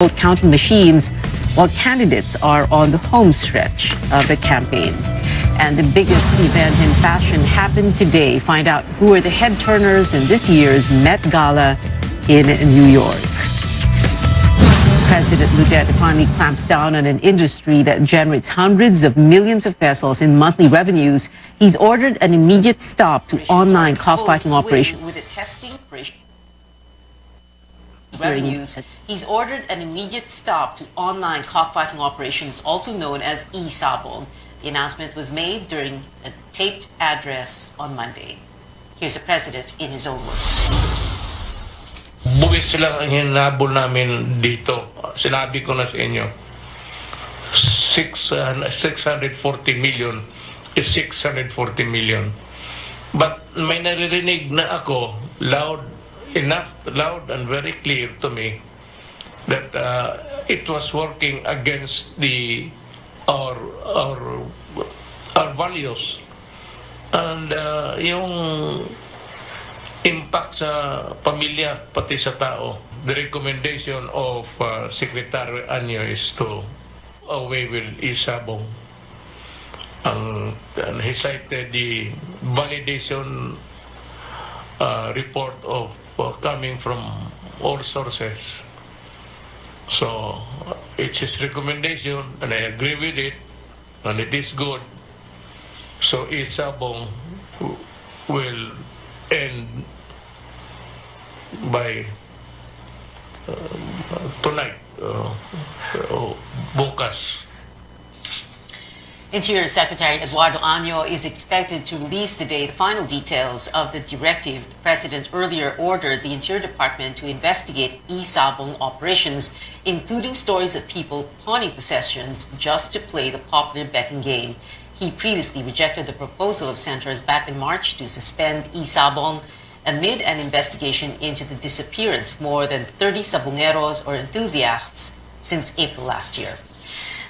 vote counting machines while candidates are on the home stretch of the campaign. And the biggest event in fashion happened today. Find out who are the head turners in this year's Met Gala in New York. President Duterte finally clamps down on an industry that generates hundreds of millions of pesos in monthly revenues. He's ordered an immediate stop to online cockfighting operations. With the testing revenues, he's ordered an immediate stop to online cockfighting operations, also known as e-sabong. The announcement was made during a taped address on Monday. Here's the president in his own words. Bugis lang ang hinabol namin dito. Sinabi ko na sa inyo, 640 million is 640 million. But may naririnig na ako, loud and very clear to me, that it was working against our values. And yung impact sa pamilya, pati sa tao. The recommendation of Secretary Anyo is to away with isabong. And he cited the validation report of coming from all sources. So it's his recommendation, and I agree with it, and it is good. So isabong will end by tonight, bukas. Interior Secretary Eduardo Año is expected to release today the final details of the directive. The President earlier ordered the Interior Department to investigate e-sabong operations, including stories of people pawning possessions just to play the popular betting game. He previously rejected the proposal of senators back in March to suspend e-sabong amid an investigation into the disappearance of more than 30 sabongeros or enthusiasts since April last year.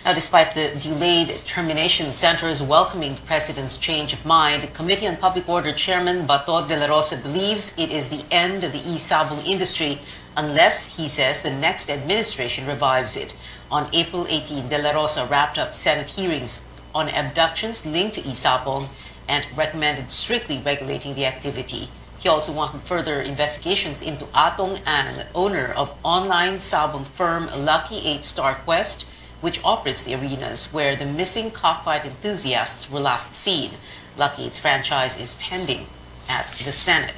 Now, despite the delayed termination, senators welcoming the president's change of mind, Committee on Public Order Chairman Bato de la Rosa believes it is the end of the e-sabong industry unless, he says, the next administration revives it. On April 18, de la Rosa wrapped up Senate hearings on abductions linked to e-sabong and recommended strictly regulating the activity. He also wanted further investigations into Atong Ang, owner of online sabong firm Lucky 8 Star Quest, which operates the arenas where the missing cockfight enthusiasts were last seen. Lucky 8's franchise is pending at the Senate.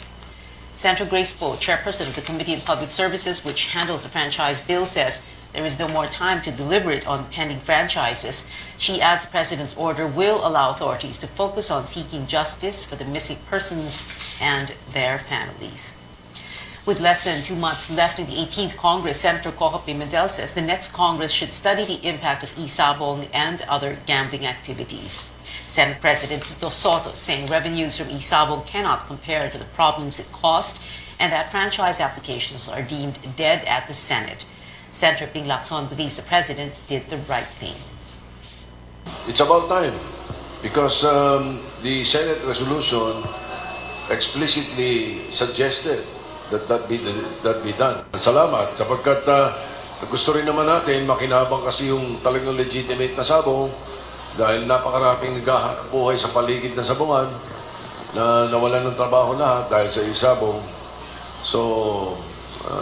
Senator Grace Poe, chairperson of the Committee on Public Services, which handles the franchise bill, says there is no more time to deliberate on pending franchises. She adds the president's order will allow authorities to focus on seeking justice for the missing persons and their families. With less than 2 months left in the 18th Congress, Senator Coco Pimentel says the next Congress should study the impact of e-sabong and other gambling activities. Senate President Tito Soto saying revenues from e-sabong cannot compare to the problems it caused and that franchise applications are deemed dead at the Senate. Senator Ping Lacson believes the president did the right thing. It's about time because the Senate resolution explicitly suggested that be done. Salamat sapagkat gusto rin naman natin makinabang kasi yung talagang legitimate na sabong dahil napakaraming naghahanap buhay sa paligid ng sabungan na nawalan ng trabaho lahat dahil sa isabong. So,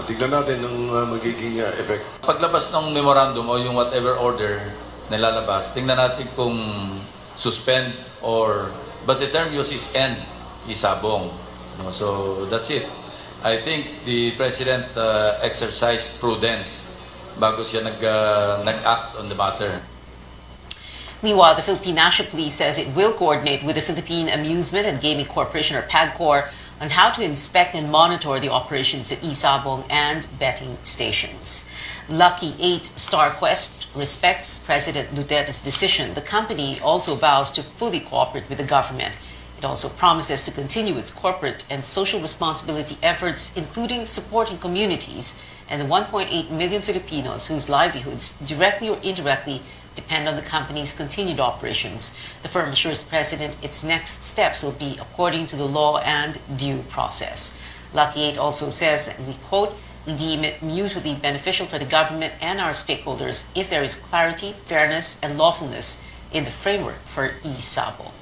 tignan natin ang magiging effect. Paglabas ng memorandum o yung whatever order na lalabas, tingnan natin kung suspend but the term used is end isabong. So, that's it. I think the President exercised prudence bago siya nag-act on the matter. Meanwhile, the Philippine National Police says it will coordinate with the Philippine Amusement and Gaming Corporation, or PAGCOR, on how to inspect and monitor the operations of e-sabong and betting stations. Lucky 8 Star Quest respects President Duterte's decision. The company also vows to fully cooperate with the government. It also promises to continue its corporate and social responsibility efforts, including supporting communities and the 1.8 million Filipinos whose livelihoods, directly or indirectly, depend on the company's continued operations. The firm assures the president its next steps will be according to the law and due process. Lucky 8 also says, and we quote, We deem it mutually beneficial for the government and our stakeholders if there is clarity, fairness, and lawfulness in the framework for e-sabong.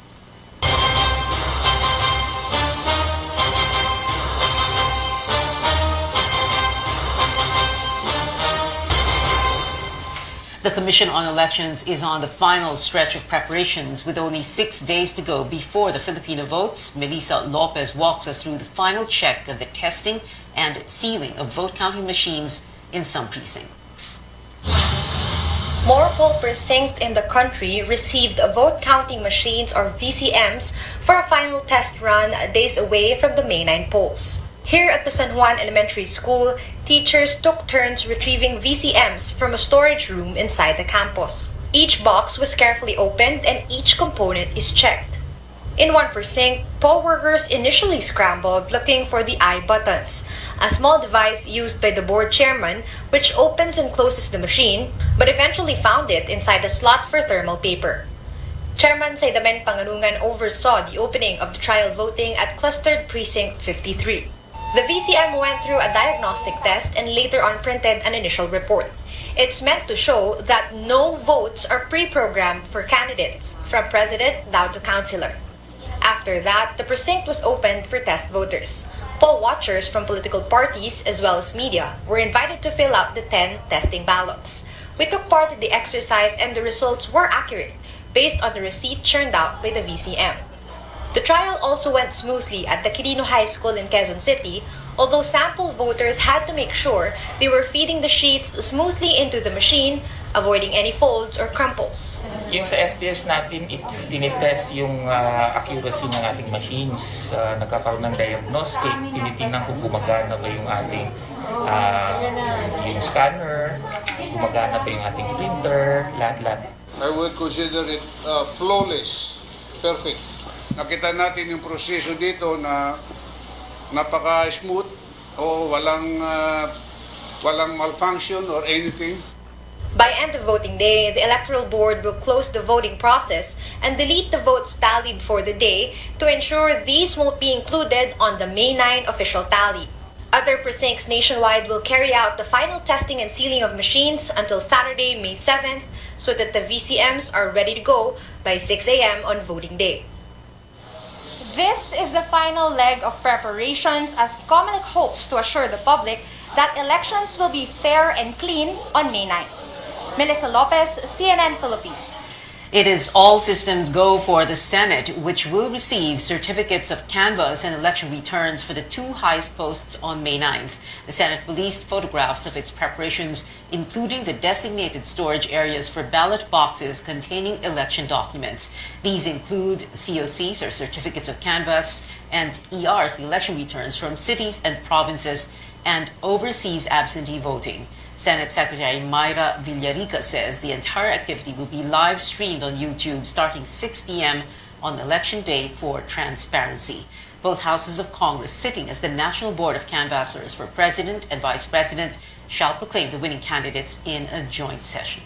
The Commission on Elections is on the final stretch of preparations with only 6 days to go before the Filipino votes. Melissa Lopez walks us through the final check of the testing and sealing of vote counting machines in some precincts. More poll precincts in the country received vote counting machines or VCMs for a final test run days away from the May 9 polls. Here at the San Juan Elementary School, teachers took turns retrieving VCMs from a storage room inside the campus. Each box was carefully opened and each component is checked. In one precinct, poll workers initially scrambled looking for the I buttons, a small device used by the board chairman which opens and closes the machine, but eventually found it inside a slot for thermal paper. Chairman Saidamen Panganungan oversaw the opening of the trial voting at Clustered Precinct 53. The VCM went through a diagnostic test and later on printed an initial report. It's meant to show that no votes are pre-programmed for candidates, from president down to councilor. After that, the precinct was opened for test voters. Poll watchers from political parties as well as media were invited to fill out the 10 testing ballots. We took part in the exercise and the results were accurate based on the receipt churned out by the VCM. The trial also went smoothly at the Quirino High School in Quezon City, although sample voters had to make sure they were feeding the sheets smoothly into the machine, avoiding any folds or crumples. Yung sa FTS natin, it's tinitest yung accuracy ng ating machines. Nagkakaroon ng diagnostic, tinitingnan kung gumagana ba yung ating yung scanner, gumagana ba yung ating printer, lahat-lahat. I would consider it flawless, perfect. Nakita natin yung proseso dito na napaka-smooth o walang malfunction or anything. By end of voting day, the Electoral Board will close the voting process and delete the votes tallied for the day to ensure these won't be included on the May 9 official tally. Other precincts nationwide will carry out the final testing and sealing of machines until Saturday, May 7th, so that the VCMs are ready to go by 6 a.m. on voting day. This is the final leg of preparations as COMELEC hopes to assure the public that elections will be fair and clean on May 9. Melissa Lopez, CNN Philippines. It is all systems go for the Senate, which will receive certificates of canvass and election returns for the two highest posts on May 9th. The Senate released photographs of its preparations, including the designated storage areas for ballot boxes containing election documents. These include COCs, or certificates of canvass, and ERs, the election returns from cities and provinces, and overseas absentee voting. Senate Secretary Mayra Villarica says the entire activity will be live streamed on YouTube starting 6 p.m. on Election Day for transparency. Both houses of Congress, sitting as the National Board of Canvassers for President and Vice President, shall proclaim the winning candidates in a joint session.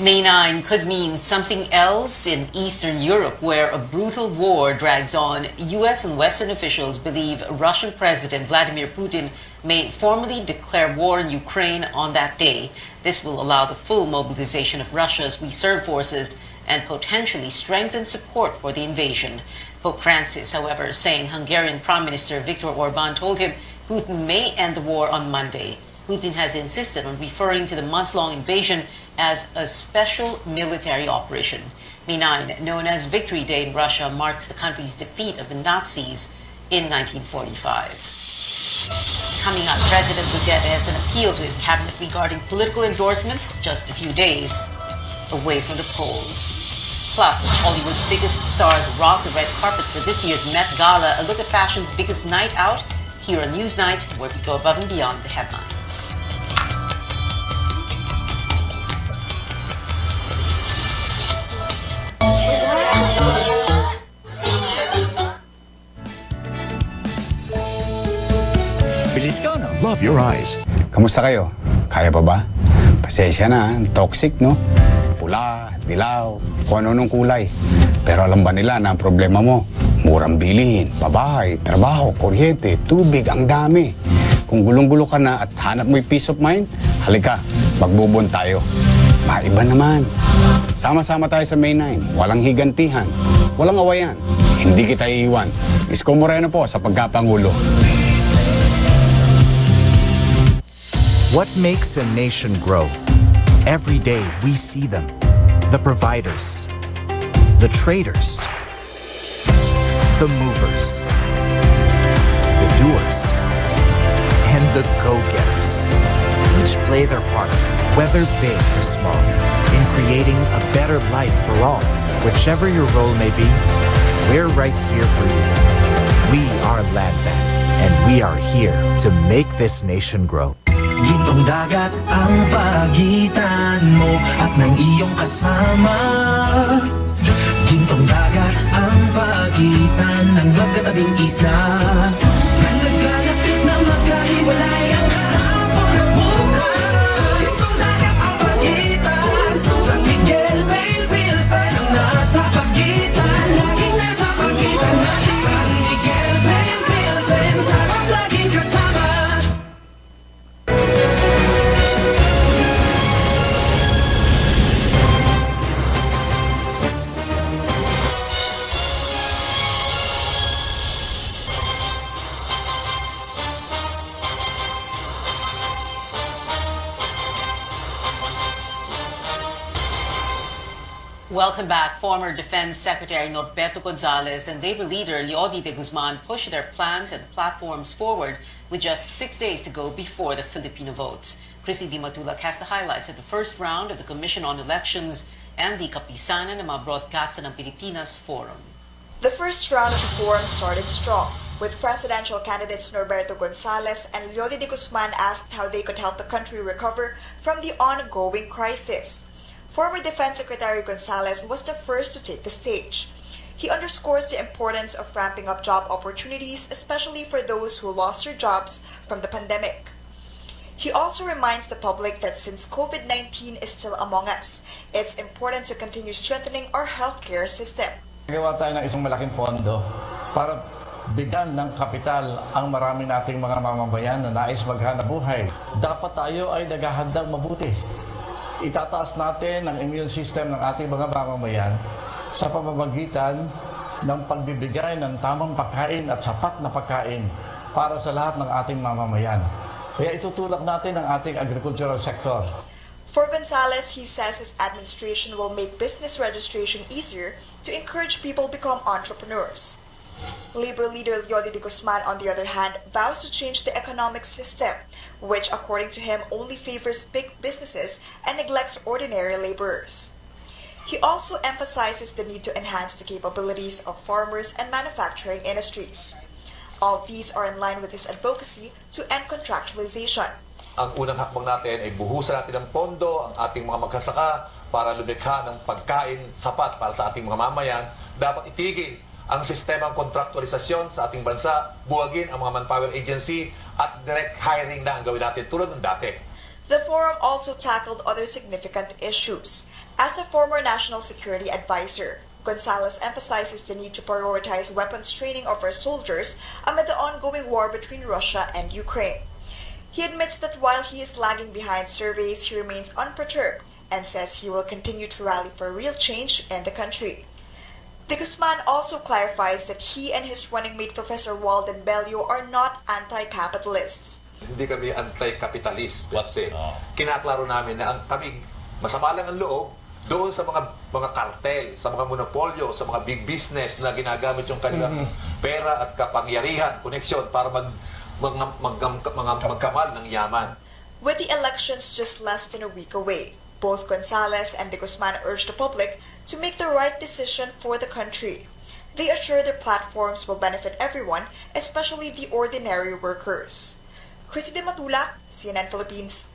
May 9 could mean something else in Eastern Europe, where a brutal war drags on. U.S. and Western officials believe Russian President Vladimir Putin may formally declare war in Ukraine on that day. This will allow the full mobilization of Russia's reserve forces and potentially strengthen support for the invasion. Pope Francis, however, saying Hungarian Prime Minister Viktor Orban told him Putin may end the war on Monday. Putin has insisted on referring to the months-long invasion as a special military operation. May 9, known as Victory Day in Russia, marks the country's defeat of the Nazis in 1945. Coming up, President Duterte has an appeal to his cabinet regarding political endorsements just a few days away from the polls. Plus, Hollywood's biggest stars rock the red carpet for this year's Met Gala, a look at fashion's biggest night out here on Newsnight, where we go above and beyond the headlines. Bilis ka, no? Love your eyes. Kamusta kayo? Kaya pa ba? Pasensya na, toxic, no? Pula, dilaw, kung ano nung kulay. Pero alam ba nila na ang problema mo? Murang bilihin, babae, trabaho, kuryente, tubig, ang dami. Kung gulong-gulo ka na at hanap mo yung peace of mind, halika, magbubon tayo. Maiba naman. Sama-sama tayo sa May 9. Walang higantihan. Walang awayan. Hindi kita iiwan. Isko Moreno po sa pagkapangulo. What makes a nation grow? Every day we see them. The providers, the traders, the movers, the doers, and the go-getters. Each play their part, whether big or small, in creating a better life for all. Whichever your role may be, we're right here for you. We are Land Bank, and we are here to make this nation grow. Gintong dagat ang pagitan mo at ng iyong kasama. Gintong dagat ang pagitan ng magkatabing isla. Naglalapit na magkahiwalay ang kahapon at bukas. Gintong dagat ang pagitan. San Miguel, Bay, Pilsen ang nasa pagitan. Laging nasa pagitan na San Miguel, Bay, Pilsen. Sarap laging kasama. Welcome back. Former Defense Secretary Norberto Gonzales and Labor leader Leody de Guzman pushed their plans and platforms forward with just 6 days to go before the Filipino votes. Chrissy Di Matulak has the highlights of the first round of the Commission on Elections and the Kapisanan ng mga broadcaster ng Pilipinas Forum. The first round of the forum started strong, with presidential candidates Norberto Gonzales and Leody de Guzman asked how they could help the country recover from the ongoing crisis. Former Defense Secretary Gonzales was the first to take the stage. He underscores the importance of ramping up job opportunities, especially for those who lost their jobs from the pandemic. He also reminds the public that since COVID-19 is still among us, it's important to continue strengthening our healthcare system. Gawa tayo ng isang malaking pondo para bigyan ng kapital ang marami nating mga mamamayan na nais maghanap buhay. Dapat tayo ay naghahandang mabuti. Itataas natin ang immune system ng ating mga mamamayan sa pamamagitan ng pagbibigay ng tamang pagkain at sapat na pagkain para sa lahat ng ating mamamayan. Kaya itutulak natin ang ating agricultural sector. For Gonzales, he says his administration will make business registration easier to encourage people become entrepreneurs. Labor leader Leody de Guzman, on the other hand, vows to change the economic system, which, according to him, only favors big businesses and neglects ordinary laborers. He also emphasizes the need to enhance the capabilities of farmers and manufacturing industries. All these are in line with his advocacy to end contractualization. Ang unang hakbang natin ay buhusan natin ng pondo ang ating mga magsasaka para lumikha ng pagkain sapat para sa ating mga mamayan. Dapat itigil ang sistemang kontraktualisasyon sa ating bansa, buwagin ang mga manpower agency at direct hiring na ang gawin natin tulad ng dati. The forum also tackled other significant issues. As a former national security advisor, Gonzales emphasizes the need to prioritize weapons training of our soldiers amid the ongoing war between Russia and Ukraine. He admits that while he is lagging behind surveys, he remains unperturbed and says he will continue to rally for real change in the country. De Guzman also clarifies that he and his running mate Professor Walden Bello are not anti-capitalists. Hindi kami anti-capitalist. Kinaklaro namin na kami masama lang ang loob doon sa mga kartel, sa mga monopolyo, sa mga big business na ginagamit yung kanilang pera at kapangyarihan, koneksyon para magkamal ng yaman. With the elections just less than a week away, both Gonzales and De Guzman urged the public to make the right decision for the country. They assure their platforms will benefit everyone, especially the ordinary workers. Chrissy Di Matulak, CNN Philippines.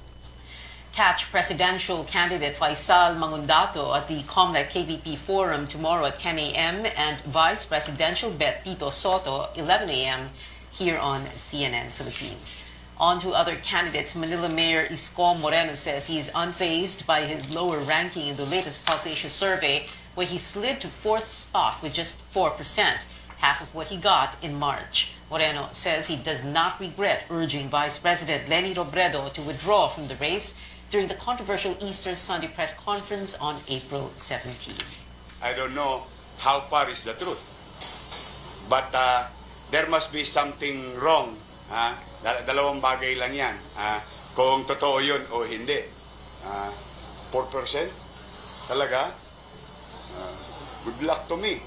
Catch presidential candidate Faisal Mangundato at the COMELEC KBP Forum tomorrow at 10 a.m. and Vice Presidential bet Tito Soto 11 a.m. here on CNN Philippines. On to other candidates. Manila Mayor Isko Moreno says he is unfazed by his lower ranking in the latest Pulse Asia survey, where he slid to 4th spot with just 4%, half of what he got in March. Moreno says he does not regret urging Vice President Leni Robredo to withdraw from the race during the controversial Easter Sunday press conference on April 17. I don't know how far is the truth, but there must be something wrong. Dalawang bagay lang yan. Kung totoo yun o hindi. 4%? Talaga? Good luck to me.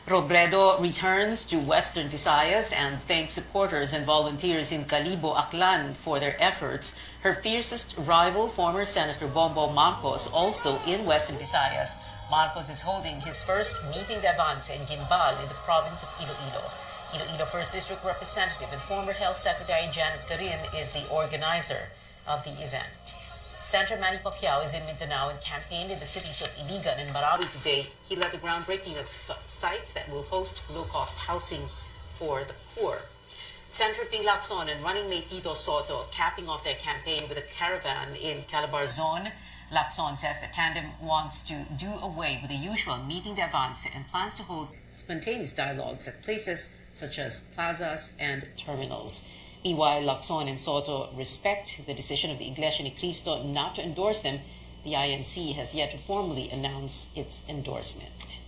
Robredo returns to Western Visayas and thanks supporters and volunteers in Calibo, Aklan for their efforts. Her fiercest rival, former Senator Bongbong Marcos, also in Western Visayas. Marcos is holding his first meeting de avance in Guimbal in the province of Iloilo. Iloilo 1st District Representative and former Health Secretary Janet Garin is the organizer of the event. Senator Manny Pacquiao is in Mindanao and campaigned in the cities of Iligan and Marawi today. He led the groundbreaking of sites that will host low-cost housing for the poor. Senator Ping Lacson and running mate Tito Soto capping off their campaign with a caravan in Calabar Zone. Lacson says the tandem wants to do away with the usual meeting de avance and plans to hold spontaneous dialogues at places such as plazas and terminals. Meanwhile, Lacson and Soto respect the decision of the Iglesia Ni Cristo not to endorse them. The INC has yet to formally announce its endorsement.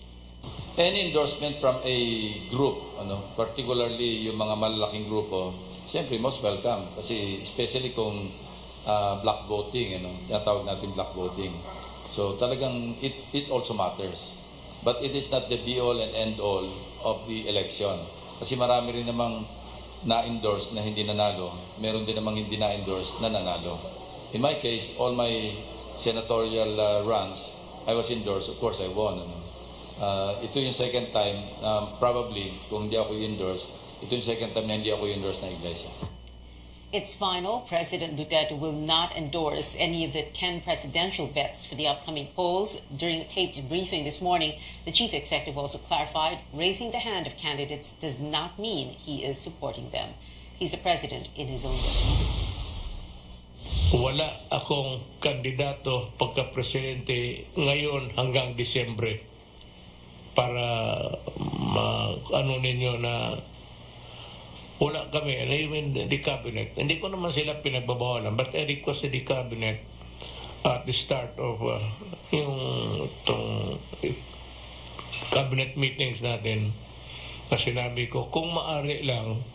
Any endorsement from a group, particularly yung mga malalaking grupo, siyempre most welcome. Kasi especially kung black voting, tinatawag natin black voting. So talagang it also matters. But it is not the be-all and end-all of the election. Kasi marami rin namang na-endorse na hindi nanalo. Meron din namang hindi na-endorse na nanalo. In my case, all my senatorial runs, I was endorsed. Of course, I won. Ito yung second time, probably, kung hindi ako endorse, ito yung second time na hindi ako endorse na Iglesia. It's final. President Duterte will not endorse any of the 10 presidential bets for the upcoming polls. During a taped briefing this morning, the chief executive also clarified raising the hand of candidates does not mean he is supporting them. He's a president in his own words. Wala akong kandidato pagka-presidente ngayon hanggang Disyembre para ano ninyo na wala kami, and even the cabinet. Hindi ko naman sila pinagbabawalan, but I requested the cabinet at the start of yung cabinet meetings natin na sinabi ko, kung maaari lang,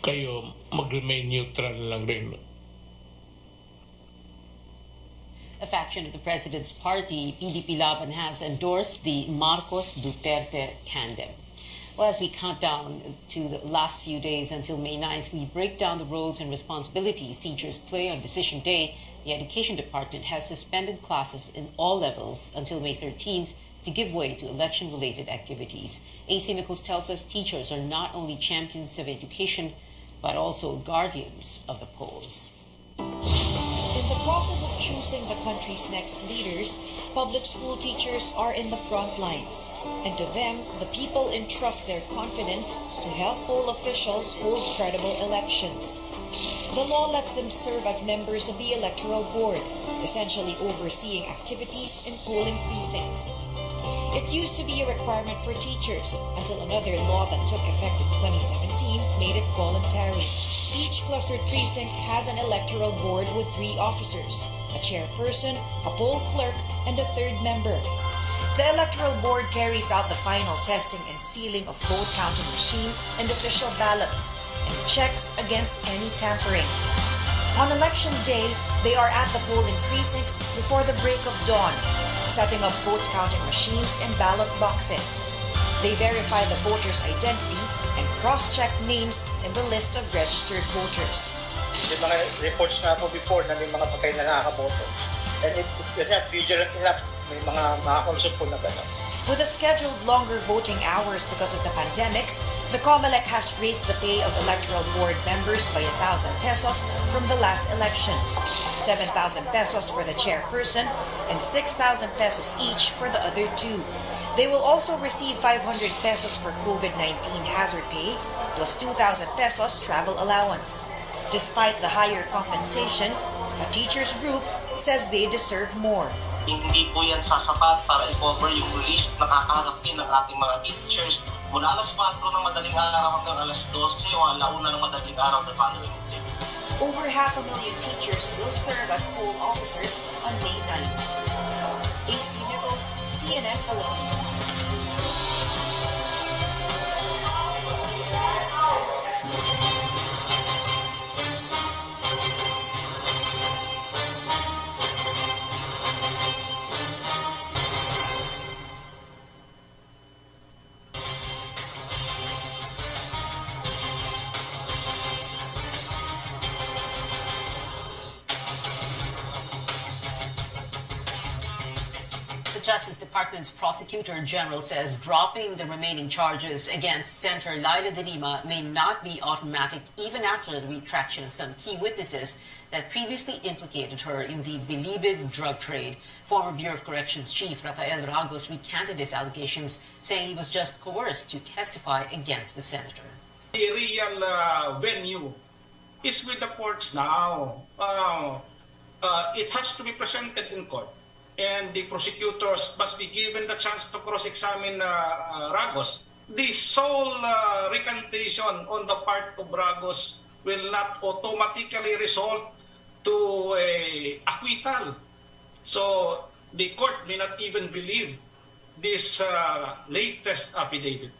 kayo mag-remain neutral lang rin. A faction of the president's party, PDP Laban, has endorsed the Marcos-Duterte tandem. Well, as we count down to the last few days until May 9th, we break down the roles and responsibilities teachers play on Decision Day. The Education Department has suspended classes in all levels until May 13th to give way to election-related activities. AC Nichols tells us teachers are not only champions of education, but also guardians of the polls. In the process of choosing the country's next leaders, public school teachers are in the front lines. And to them, the people entrust their confidence to help poll officials hold credible elections. The law lets them serve as members of the Electoral Board, essentially overseeing activities in polling precincts. It used to be a requirement for teachers until another law that took effect in 2017 made it voluntary. Each clustered precinct has an electoral board with 3 officers, a chairperson, a poll clerk, and a 3rd member. The electoral board carries out the final testing and sealing of vote counting machines and official ballots and checks against any tampering. On election day, they are at the polling precincts before the break of dawn, setting up vote counting machines and ballot boxes. They verify the voter's identity and cross-check names in the list of registered voters. May mga reports na po before na may mga patay na nakakaboto. And it's not vigilant enough. May mga makakalusot po na gano'n. With the scheduled longer voting hours because of the pandemic, the COMELEC has raised the pay of electoral board members by 1,000 pesos from the last elections, 7,000 pesos for the chairperson, and 6,000 pesos each for the other 2. They will also receive 500 pesos for COVID-19 hazard pay, plus 2,000 pesos travel allowance. Despite the higher compensation, a teachers group says they deserve more. Hindi po yan sasapat para i-cover yung list na kakalapin ng ating mga teachers mula alas 4 ng madaling araw hanggang alas 12 o alauna ng madaling araw the following day. Over 500,000 teachers will serve as poll officers on May 9. AC Nichols, CNN Philippines. The Justice Department's Prosecutor General says dropping the remaining charges against Senator Laila de Lima may not be automatic even after the retraction of some key witnesses that previously implicated her in the believed drug trade. Former Bureau of Corrections Chief Rafael Ragos recanted his allegations, saying he was just coerced to testify against the senator. The real venue is with the courts now. It has to be presented in court. And the prosecutors must be given the chance to cross-examine Ragos. The sole recantation on the part of Ragos will not automatically result to a acquittal. So the court may not even believe this latest affidavit.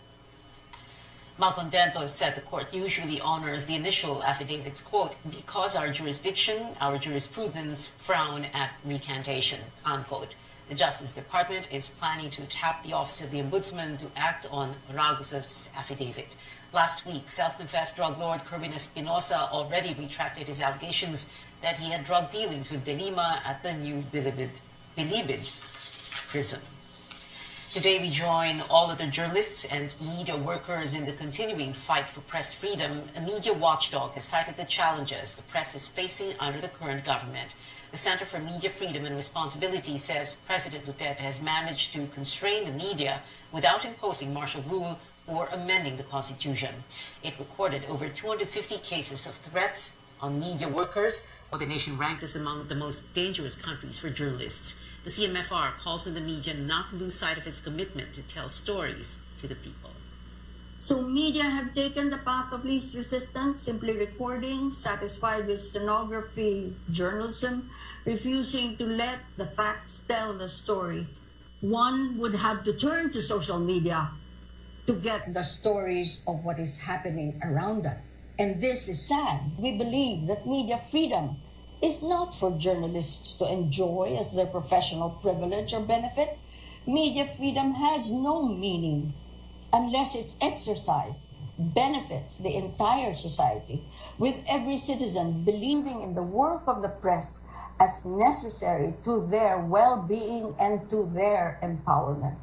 Malcontento said the court usually honors the initial affidavit's quote, because our jurisdiction, our jurisprudence frown at recantation, unquote. The Justice Department is planning to tap the Office of the Ombudsman to act on Ragos's affidavit. Last week, self-confessed drug lord Kerwin Espinosa already retracted his allegations that he had drug dealings with De Lima at the new Bilibid prison. Today, we join all other journalists and media workers in the continuing fight for press freedom. A media watchdog has cited the challenges the press is facing under the current government. The Center for Media Freedom and Responsibility says President Duterte has managed to constrain the media without imposing martial rule or amending the Constitution. It recorded over 250 cases of threats on media workers, while the nation ranked as among the most dangerous countries for journalists. The CMFR calls on the media not to lose sight of its commitment to tell stories to the people. So media have taken the path of least resistance, simply recording, satisfied with stenography journalism, refusing to let the facts tell the story. One would have to turn to social media to get the stories of what is happening around us. And this is sad. We believe that media freedom is not for journalists to enjoy as their professional privilege or benefit. Media freedom has no meaning unless its exercise benefits the entire society, with every citizen believing in the work of the press as necessary to their well-being and to their empowerment.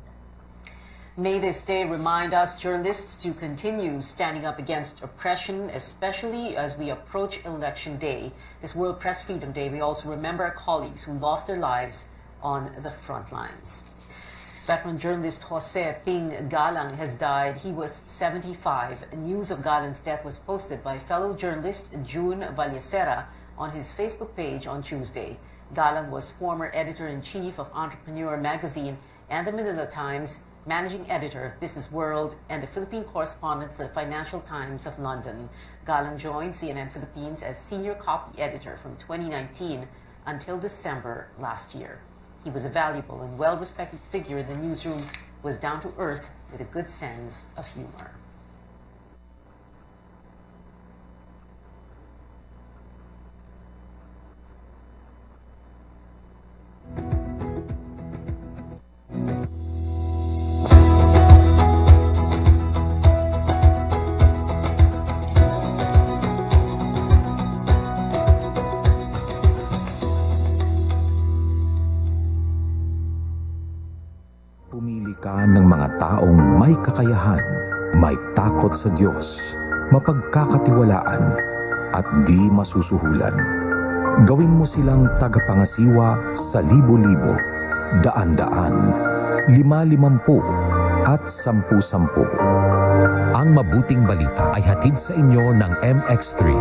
May this day remind us journalists to continue standing up against oppression, especially as we approach Election Day. This World Press Freedom Day, we also remember our colleagues who lost their lives on the front lines. Veteran journalist Jose Ping Galang has died. He was 75. News of Galang's death was posted by fellow journalist June Vallecera on his Facebook page on Tuesday. Galang was former editor-in-chief of Entrepreneur magazine and the Manila Times, managing editor of Business World, and a Philippine correspondent for the Financial Times of London. Galang joined CNN Philippines as senior copy editor from 2019 until December last year. He was a valuable and well-respected figure in the newsroom, was down to earth with a good sense of humor. Pumili ka ng mga taong may kakayahan, may takot sa Diyos, mapagkakatiwalaan, at di masusuhulan. Gawin mo silang tagapangasiwa sa libo-libo, daan-daan, 5-50 at 10-10. Ang mabuting balita ay hatid sa inyo ng MX3.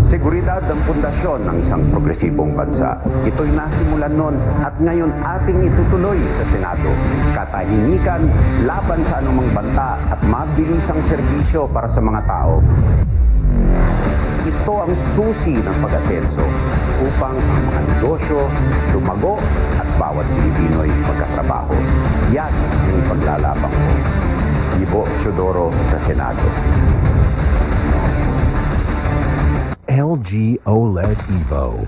Seguridad ang pundasyon ng isang progresibong bansa. Ito'y nasimulan noon at ngayon ating itutuloy sa Senado. Katahimikan laban sa anumang banta at mabilisang serbisyo para sa mga tao. Ito ang susi ng pag-asenso upang ang mga negosyo lumago at bawat Pilipino'y magkatrabaho. Yan ang ipaglalabang ko. Ibo Teodoro sa Senado. LG OLED Evo.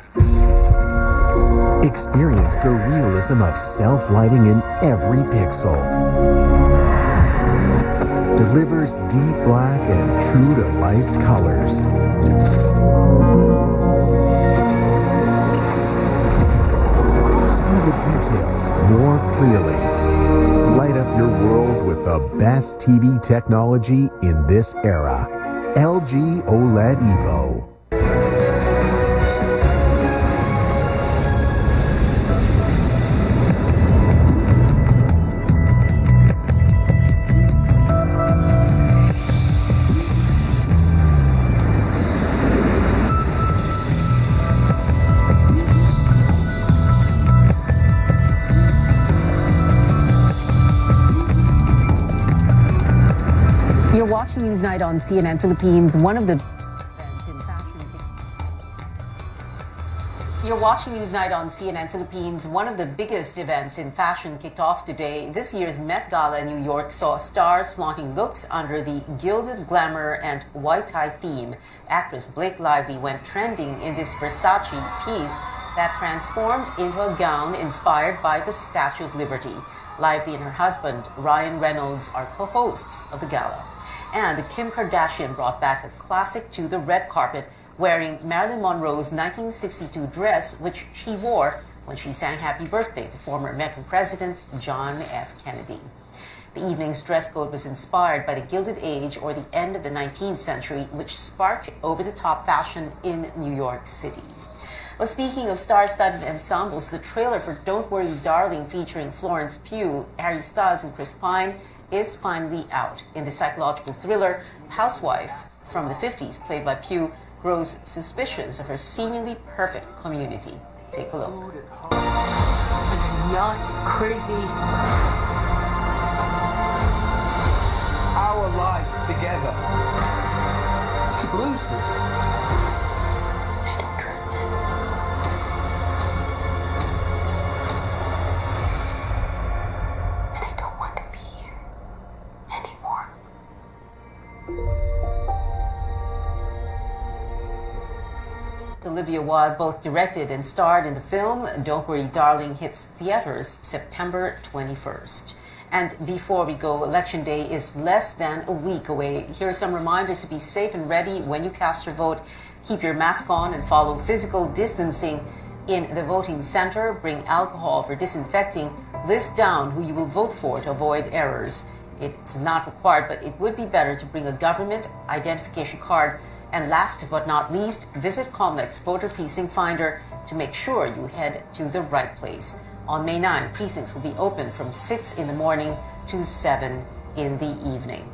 Experience the realism of self-lighting in every pixel. Delivers deep black and true-to-life colors. See the details more clearly. Light up your world with the best TV technology in this era. LG OLED Evo. You're watching Newsnight on CNN Philippines. You're watching Newsnight on CNN Philippines. One of the biggest events in fashion kicked off today. This year's Met Gala in New York saw stars flaunting looks under the gilded glamour and white tie theme. Actress Blake Lively went trending in this Versace piece that transformed into a gown inspired by the Statue of Liberty. Lively and her husband, Ryan Reynolds, are co-hosts of the gala. And Kim Kardashian brought back a classic to the red carpet, wearing Marilyn Monroe's 1962 dress, which she wore when she sang Happy Birthday to former American President John F. Kennedy. The evening's dress code was inspired by the Gilded Age, or the end of the 19th century, which sparked over-the-top fashion in New York City. Well, speaking of star-studded ensembles, the trailer for Don't Worry Darling, featuring Florence Pugh, Harry Styles, and Chris Pine, is finally out. In the psychological thriller, housewife from the 50s, played by Pugh, grows suspicious of her seemingly perfect community. Take a look. I'm not crazy. Our life together. You could lose this. I don't trust him. And I don't want to be here anymore. Olivia Wilde both directed and starred in the film. Don't Worry Darling hits theaters September 21st. And before we go, Election Day is less than a week away. Here are some reminders to be safe and ready when you cast your vote. Keep your mask on and follow physical distancing in the voting center. Bring alcohol for disinfecting. List down who you will vote for to avoid errors. It's not required, but it would be better to bring a government identification card. And last but not least, visit Comlex Voter Precinct Finder to make sure you head to the right place. On May 9, precincts will be open from 6 in the morning to 7 in the evening.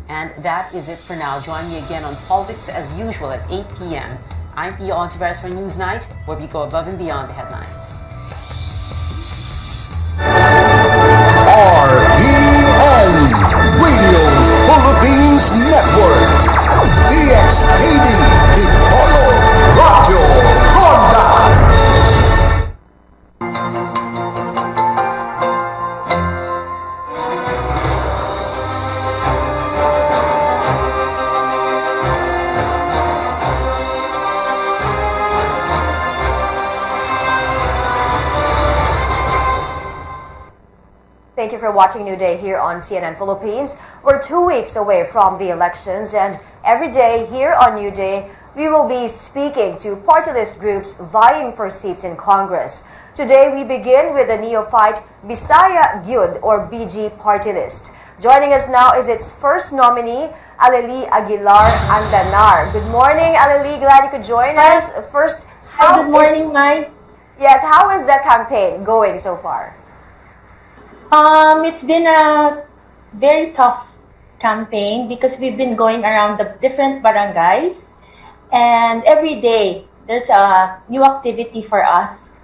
And that is it for now. Join me again on Politics as usual at 8 p.m. I'm Pia Ontiveros for Newsnight, where we go above and beyond the headlines. RPN Radio Philippines Network. DXTV Dipolo Radio Ronda. Thank you for watching New Day here on CNN Philippines. We're 2 weeks away from the elections, and every day here on New Day, we will be speaking to party list groups vying for seats in Congress. Today, we begin with the neophyte Bisaya Gyud, or BG party list. Joining us now is its first nominee, Aleli Aguilar Andanar. Good morning, Aleli. Glad you could join us. First, good morning, Mai. Yes, how is the campaign going so far? It's been a very tough campaign because we've been going around the different barangays, and every day there's a new activity for us.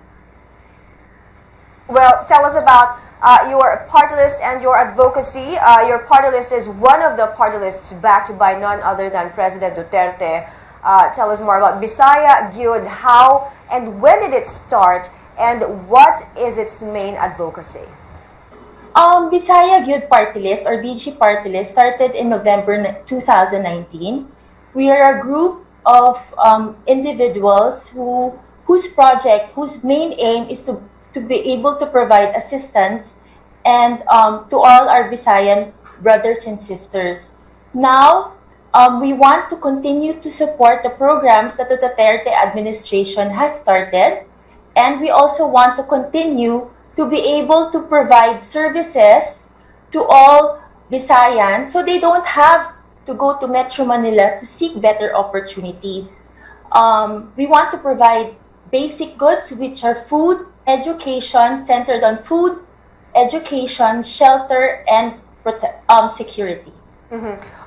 Well, tell us about your party list and your advocacy. Your party list is one of the party lists backed by none other than President Duterte. Tell us more about Bisaya Gyud. How and when did it start, and what is its main advocacy? Bisaya Gyud Party List or BG Party List started in November 2019. We are a group of individuals whose main aim is to be able to provide assistance and to all our Bisayan brothers and sisters. Now, we want to continue to support the programs that the Duterte administration has started, and we also want to continue to be able to provide services to all Bisayans so they don't have to go to Metro Manila to seek better opportunities. We want to provide basic goods, which are food, education, centered on food, education, shelter, and security.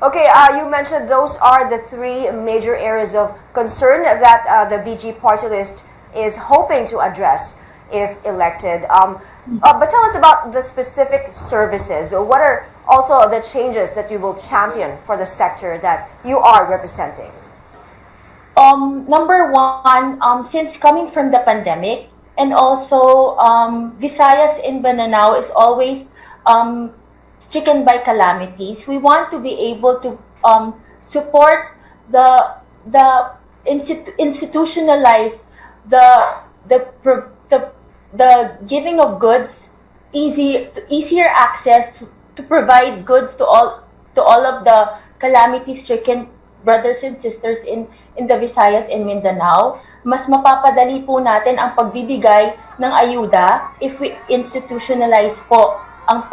Okay, you mentioned those are the three major areas of concern that the BG party list is hoping to address if elected. But tell us about the specific services. What are also the changes that you will champion for the sector that you are representing? Number one, since coming from the pandemic, and also Visayas in Bananao is always stricken by calamities, we want to be able to support the institutionalize the giving of goods, easier access to provide goods to all of the calamity-stricken brothers and sisters in the Visayas and Mindanao. Mas mapapadali po natin ang pagbibigay ng ayuda if we institutionalize po ang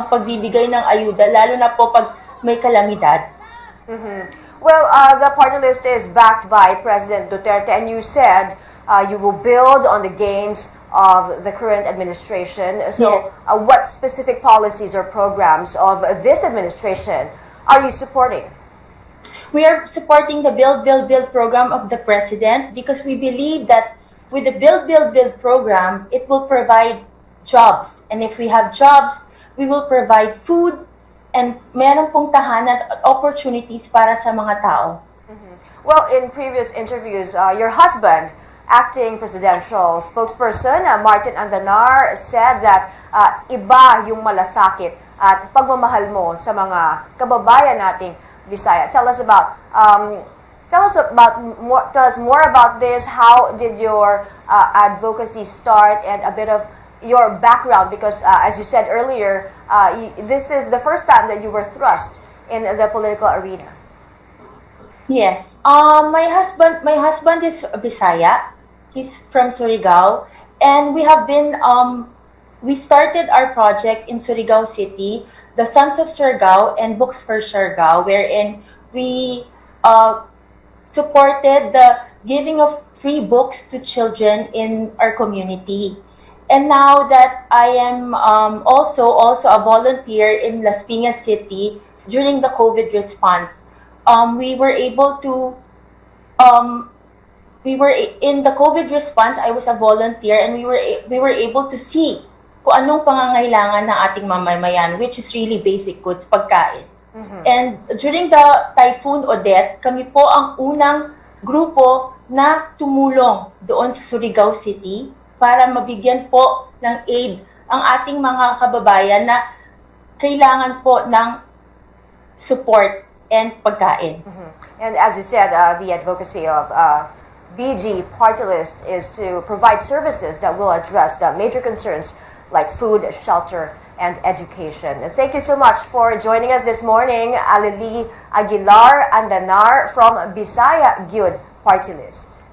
pagbibigay ng ayuda, lalo na po pag may kalamidad. Well, the party list is backed by President Duterte, and you said you will build on the gains of the current administration. So, Yes. What specific policies or programs of this administration are you supporting? We are supporting the Build, Build, Build program of the President because we believe that with the Build, Build, Build program, it will provide jobs. And if we have jobs, we will provide food and meron pong tahanan at opportunities para sa mga tao. Well, in previous interviews, your husband, acting presidential spokesperson Martin Andanar, said that iba yung malasakit at pagmamahal mo sa mga kababayan nating Bisaya. Tell us more about this. How did your advocacy start, and a bit of your background? Because as you said earlier, this is the first time that you were thrust in the political arena. Yes. My husband is Bisaya. He's from Surigao, and we have been we started our project in Surigao City, the Sons of Surigao and Books for Surigao, wherein we supported the giving of free books to children in our community. And now that I am also a volunteer in Las Piñas City during the COVID response, we were able to in the COVID response. I was a volunteer, and we were able to see kung anong pangangailangan ng ating mamamayan, which is really basic goods, pagkain. And during the Typhoon Odette, kami po ang unang grupo na tumulong doon sa Surigao City para mabigyan po ng aid ang ating mga kababayan na kailangan po ng support and pagkain. And as you said, the advocacy of BG Party List is to provide services that will address the major concerns like food, shelter, and education. And thank you so much for joining us this morning, Alili Aguilar Andanar from Bisaya Gyud Party List.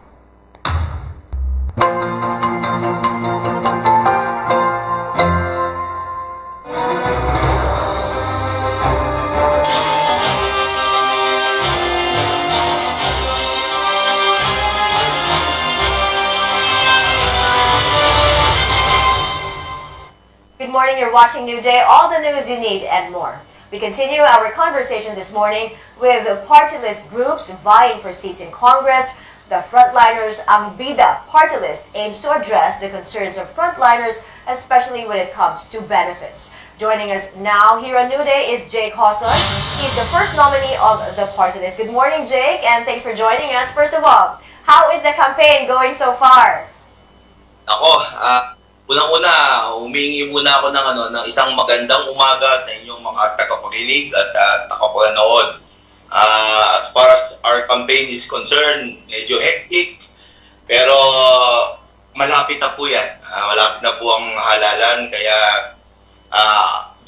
Good morning, you're watching New Day, all the news you need and more. We continue our conversation this morning with party list groups vying for seats in Congress. The Frontliners Ang Bida party list aims to address the concerns of frontliners, especially when it comes to benefits. Joining us now here on New Day is Jake Hawson. He's the first nominee of the party list. Good morning, Jake, and thanks for joining us. First of all, how is the campaign going so far? Ako, unang-una, humingi muna ako ng isang magandang umaga sa inyong mga tagapakinig at tagapanood. As far as our campaign is concerned, medyo hectic, pero malapit na po yan. Malapit na po ang halalan, kaya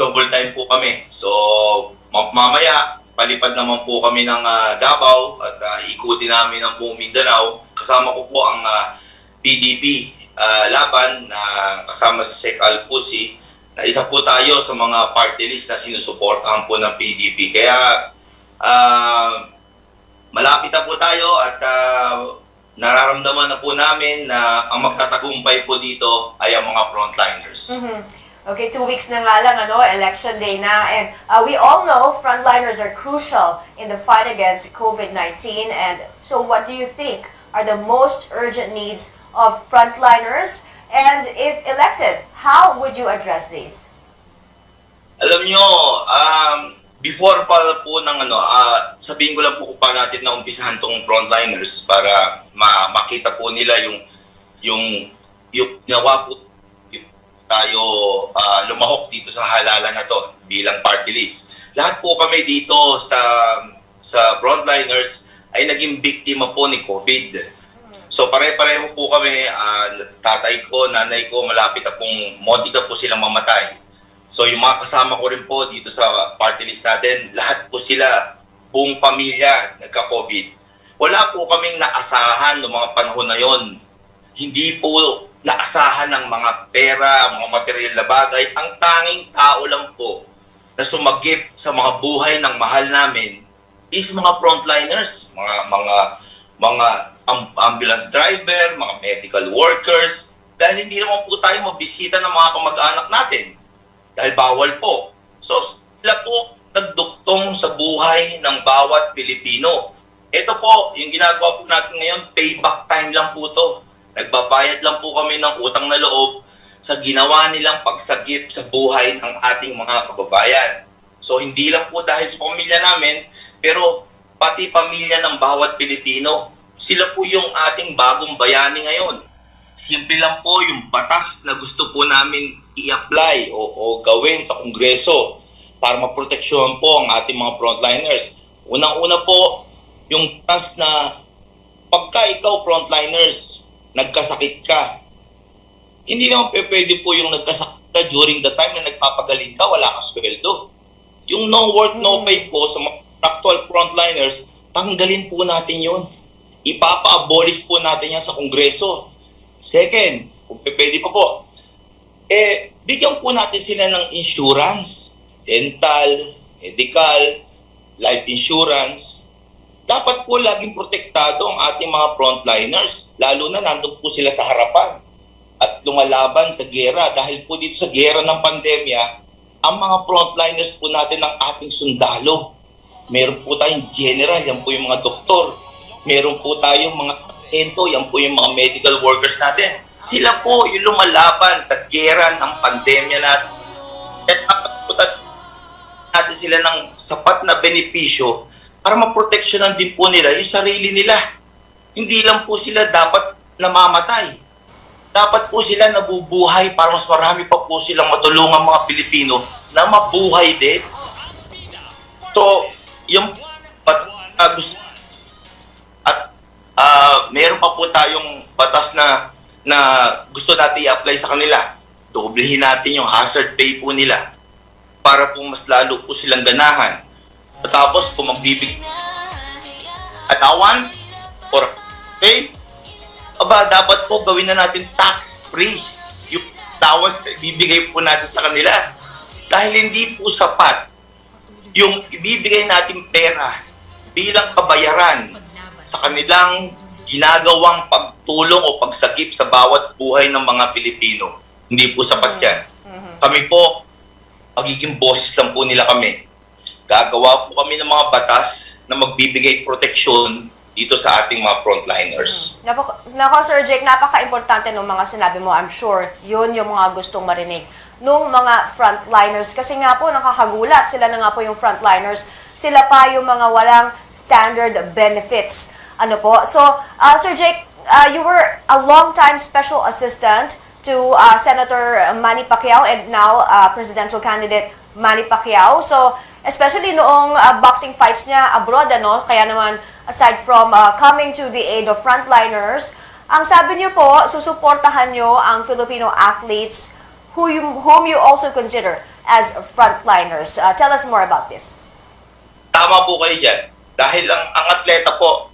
double time po kami. So, mamaya, palipad naman po kami ng Davao at ikutin namin ang buong Mindanao. Kasama ko po ang PDP laban na kasama si Sec Alpusi, na isa po tayo sa mga party list na sinusuportahan po ng PDP. Kaya malapit na po tayo at nararamdaman na po namin na ang magtatagumpay po dito ay ang mga frontliners. Okay, 2 weeks na nga lang, election day na, and we all know frontliners are crucial in the fight against COVID-19. And so what do you think are the most urgent needs of frontliners? And if elected, how would you address these? Alam nyo, before pa po ng sabihin ko lang po kung paano natin na umpisahan tong frontliners para makita po nila yung ginawa po tayo lumahok dito sa halalan na to bilang party list. Lahat po kami dito sa frontliners ay naging biktima po ni COVID. So pare-pareho po kami, tatay ko, nanay ko, malapit na pong montika po silang mamatay. So yung mga kasama ko rin po dito sa party list natin, lahat po sila, buong pamilya, nagka-COVID. Wala po kaming naasahan noong mga panahon na yon. Hindi po naasahan ng mga pera, mga material na bagay. Ang tanging tao lang po na sumagip sa mga buhay ng mahal namin is mga frontliners, mga ambulance driver, mga medical workers. Dahil hindi naman po tayo mabisita ng mga kamag-anak natin. Dahil bawal po. So, sila po nagduktong sa buhay ng bawat Pilipino. Ito po, yung ginagawa po natin ngayon, payback time lang po to. Nagbabayad lang po kami ng utang na loob sa ginawa nilang pagsagip sa buhay ng ating mga kababayan. So, hindi lang po dahil sa pamilya namin, pero pati pamilya ng bawat Pilipino. Sila po yung ating bagong bayani ngayon. Simple lang po yung batas na gusto po namin i-apply o gawin sa Kongreso para maproteksyohan po ang ating mga frontliners. Unang-una po, yung batas na pagka ikaw frontliners, nagkasakit ka, hindi naman pwede po yung nagkasakit ka during the time na nagpapagaling ka, wala ka sweldo. Yung no work, no pay po sa mga actual frontliners, tanggalin po natin yun. Ipapa-abolish po natin yan sa Kongreso. Second, kung pwede pa po, bigyan po natin sila ng insurance, dental, medical, life insurance. Dapat po laging protektado ang ating mga frontliners, lalo na nandun po sila sa harapan at lumalaban sa gera. Dahil po dito sa gera ng pandemya, ang mga frontliners po natin ang ating sundalo. Meron po tayong general, yan po yung mga doktor. Meron po tayong mga ento, yan po yung mga medical workers natin. Sila po yung lumalaban sa gera ng pandemya natin. At dapat natin sila ng sapat na benepisyo para maproteksyonan din po nila yung sarili nila. Hindi lang po sila dapat namamatay. Dapat po sila nabubuhay para mas marami pa po silang matulungan mga Pilipino na mabuhay din. So, yung gusto at meron pa po tayong batas na gusto natin i-apply sa kanila. Doblehin natin yung hazard pay po nila para po mas lalo po silang ganahan. Tapos kung magbibigay allowance or pay, dapat po gawin na natin tax-free yung allowance na ibibigay po natin sa kanila. Dahil hindi po sapat yung ibibigay natin pera bilang kabayaran sa kanilang ginagawang pagtulong o pagsagip sa bawat buhay ng mga Pilipino. Hindi po sapat yan. Kami po, magiging boses lang po nila kami. gagawa po kami ng mga batas na magbibigay proteksyon dito sa ating mga frontliners. Nako, Sir Jake, napaka-importante ng mga sinabi mo. I'm sure yun yung mga gustong marinig nung mga frontliners. Kasi nga po, nakakagulat. Sila na nga po yung frontliners. Sila pa yung mga walang standard benefits. Ano po? So, Sir Jake, you were a long-time special assistant to Senator Manny Pacquiao and now presidential candidate Manny Pacquiao. So, especially noong boxing fights niya abroad, ano? Kaya naman, aside from coming to the aid of frontliners, ang sabi niyo po, susuportahan niyo ang Filipino athletes whom you also consider as frontliners. Tell us more about this. Tama po kayo dyan. Dahil ang atleta po,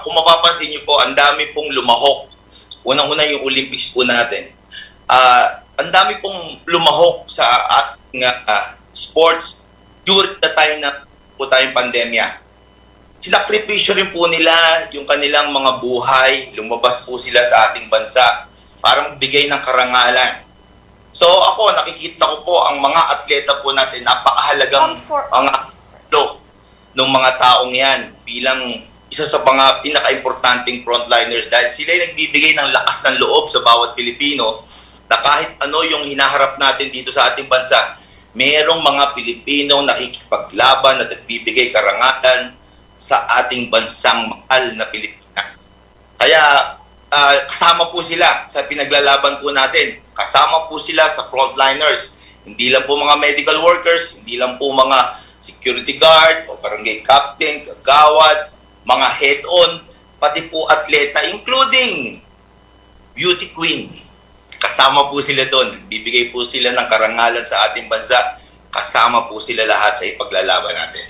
kung mapapansin niyo po, ang dami pong lumahok. Unang-una yung Olympics po natin. Ang dami pong lumahok sa ating sports during the time na po tayong pandemya. Sinakripisyo rin po nila yung kanilang mga buhay, lumabas po sila sa ating bansa para magbigay ng karangalan. So ako, nakikita ko po ang mga atleta po natin, napakahalagang mga ng mga taong yan bilang isa sa mga pinaka-importanting frontliners dahil sila ay nagbibigay ng lakas ng loob sa bawat Pilipino na kahit ano yung hinaharap natin dito sa ating bansa, mayroong mga Pilipino nakikipaglaban at nagbibigay karangalan sa ating bansang mahal na Pilipinas. Kaya kasama po sila sa pinaglalaban po natin. Kasama po sila sa frontliners. Hindi lang po mga medical workers, hindi lang po mga security guard o barangay captain, kagawad, mga head-on, pati po atleta, including beauty queen. Kasama po sila doon. Nagbibigay po sila ng karangalan sa ating bansa. Kasama po sila lahat sa ipaglalaban natin.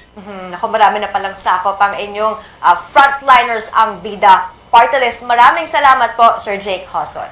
Ako, marami na palang sakop ang inyong frontliners ang bida. Party list. Maraming salamat po, Sir Jake Hoson.